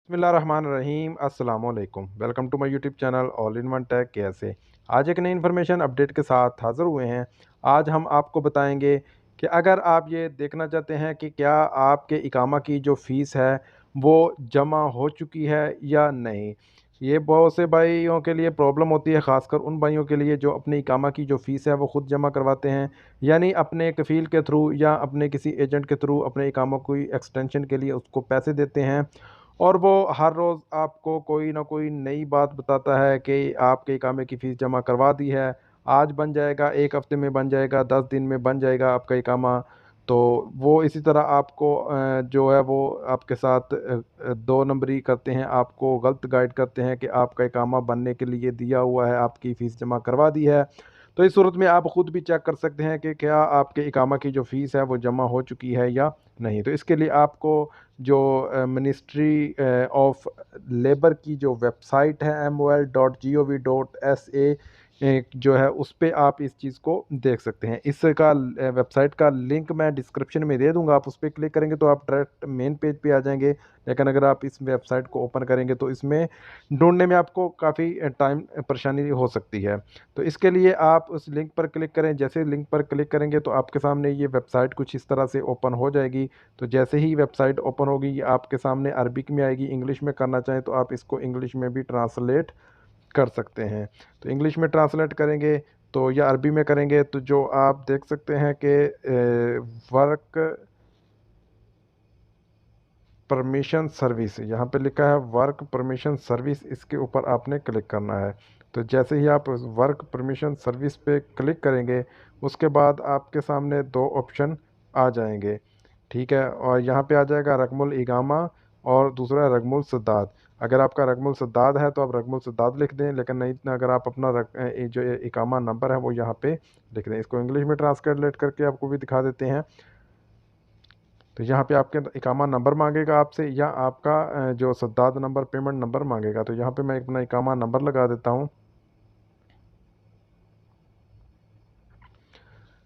बिस्मिल्लाहिर्रहमानिर्रहीम अस्सलामुअलैकुम welcome to my YouTube channel all in one tech कैसे। आज एक नई इन्फॉर्मेशन अपडेट के साथ हाज़िर हुए हैं। आज हम आपको बताएंगे कि अगर आप ये देखना चाहते हैं कि क्या आपके इकामा की जो फ़ीस है वो जमा हो चुकी है या नहीं। ये बहुत से भाइयों के लिए प्रॉब्लम होती है, ख़ासकर उन भाइयों के लिए जो अपनी इकामा की जो फ़ीस है वो ख़ुद जमा करवाते हैं, यानी अपने कफ़ील के थ्रू या अपने किसी एजेंट के थ्रू अपने इकामा कोई एक्सटेंशन के लिए उसको पैसे देते हैं। और वो हर रोज़ आपको कोई ना कोई नई बात बताता है कि आपके इकामे की फ़ीस जमा करवा दी है, आज बन जाएगा, 1 हफ़्ते में बन जाएगा, 10 दिन में बन जाएगा आपका इकामा। तो वो इसी तरह आपको जो है वो आपके साथ 2 नंबरी करते हैं, आपको गलत गाइड करते हैं कि आपका इकामा बनने के लिए दिया हुआ है, आपकी फ़ीस जमा करवा दी है। तो इस सूरत में आप ख़ुद भी चेक कर सकते हैं कि क्या आपके इकामा की जो फ़ीस है वो जमा हो चुकी है या नहीं। तो इसके लिए आपको जो मिनिस्ट्री ऑफ लेबर की जो वेबसाइट है mol.gov.sa जो है उस पे आप इस चीज़ को देख सकते हैं। इसका वेबसाइट का लिंक मैं डिस्क्रिप्शन में दे दूँगा, आप उस पे क्लिक करेंगे तो आप डायरेक्ट मेन पेज पे आ जाएँगे। लेकिन अगर आप इस वेबसाइट को ओपन करेंगे तो इसमें ढूँढने में आपको काफ़ी टाइम परेशानी हो सकती है। तो इसके लिए आप उस लिंक पर क्लिक करें, जैसे लिंक पर क्लिक करेंगे तो आपके सामने ये वेबसाइट कुछ इस तरह से ओपन हो जाएगी। तो जैसे ही वेबसाइट ओपन होगी ये आपके सामने अरबिक में आएगी, इंग्लिश में करना चाहें तो आप इसको इंग्लिश में भी ट्रांसलेट कर सकते हैं। तो इंग्लिश में ट्रांसलेट करेंगे तो या अरबी में करेंगे तो जो आप देख सकते हैं कि वर्क परमिशन सर्विस यहाँ पे लिखा है वर्क परमिशन सर्विस, इसके ऊपर आपने क्लिक करना है। तो जैसे ही आप वर्क परमिशन सर्विस पे क्लिक करेंगे उसके बाद आपके सामने 2 ऑप्शन आ जाएंगे, ठीक है। और यहाँ पे आ जाएगा रकमुल इगामा और दूसरा है रकमुल सद्दाद। अगर आपका रकमुल सद्दाद है तो आप रकमुल सद्दाद लिख दें, लेकिन नहीं तो अगर आप अपना जो इकामा नंबर है वो यहाँ पे लिख दें। इसको इंग्लिश में ट्रांसलेट करके आपको भी दिखा देते हैं। तो यहाँ पे आपके इकामा नंबर मांगेगा आपसे या आपका जो सद्दाद नंबर पेमेंट नंबर मांगेगा। तो यहाँ पे मैं अपना इकामा नंबर लगा देता हूँ।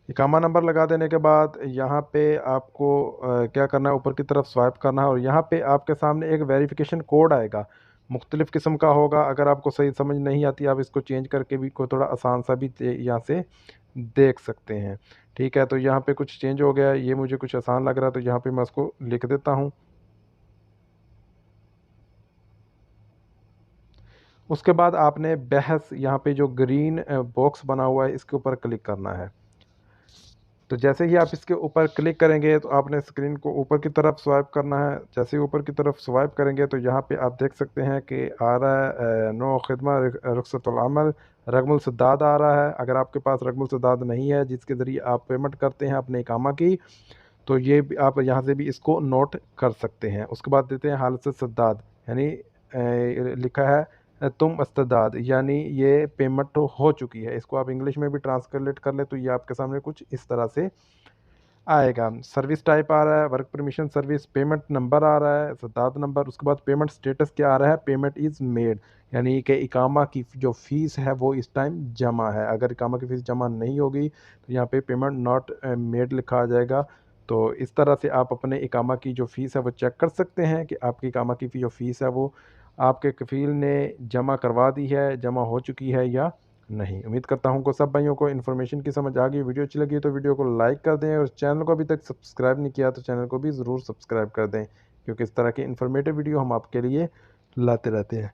इकामा नंबर लगा देने के बाद यहाँ पे आपको क्या करना है, ऊपर की तरफ स्वाइप करना है और यहाँ पे आपके सामने एक वेरिफिकेशन कोड आएगा, मुख्तलिफ़ किस्म का होगा। अगर आपको सही समझ नहीं आती आप इसको चेंज करके भी कोई थोड़ा आसान सा भी यहाँ से देख सकते हैं, ठीक है। तो यहाँ पे कुछ चेंज हो गया है, ये मुझे कुछ आसान लग रहा है तो यहाँ पे मैं उसको लिख देता हूँ। उसके बाद आपने बहस यहाँ पे जो ग्रीन बॉक्स बना हुआ है इसके ऊपर क्लिक करना है। तो जैसे ही आप इसके ऊपर क्लिक करेंगे तो आपने स्क्रीन को ऊपर की तरफ स्वाइप करना है। जैसे ही ऊपर की तरफ स्वाइप करेंगे तो यहाँ पे आप देख सकते हैं कि आ रहा है नो खिदमा रुखसतुल अमल रकमुल सद्दाद आ रहा है। अगर आपके पास रकमुल सद्दाद नहीं है जिसके ज़रिए आप पेमेंट करते हैं अपने इकामा की, तो ये भी आप यहाँ से भी इसको नोट कर सकते हैं। उसके बाद देते हैं हालत सद्दाद, यानी लिखा है तुम इस्तदाद, यानी ये पेमेंट तो हो चुकी है। इसको आप इंग्लिश में भी ट्रांसलेट कर ले तो ये आपके सामने कुछ इस तरह से आएगा। सर्विस टाइप आ रहा है work permission service, payment number आ रहा है सद्दाद नंबर। उसके बाद पेमेंट स्टेटस क्या आ रहा है, पेमेंट इज़ मेड, यानी कि इकामा की जो फ़ीस है वो इस टाइम जमा है। अगर इकामा की फ़ीस जमा नहीं होगी तो यहाँ पे पेमेंट नॉट मेड लिखा आ जाएगा। तो इस तरह से आप अपने इकामा की जो फ़ीस है वो चेक कर सकते हैं कि आपकी इकामा की जो फ़ीस है वो आपके कफ़ील ने जमा करवा दी है, जमा हो चुकी है या नहीं। उम्मीद करता हूँ को सब भाइयों को इन्फॉर्मेशन की समझ आ गई। वीडियो अच्छी लगी तो वीडियो को लाइक कर दें और चैनल को अभी तक सब्सक्राइब नहीं किया तो चैनल को भी ज़रूर सब्सक्राइब कर दें, क्योंकि इस तरह की इन्फॉर्मेटिव वीडियो हम आपके लिए लाते रहते हैं।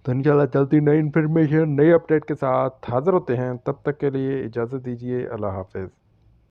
तो इंशाल्लाह चलती नई इन्फॉर्मेशन नई अपडेट के साथ हाज़िर होते हैं। तब तक के लिए इजाज़त दीजिए। अल्लाह हाफ़िज़।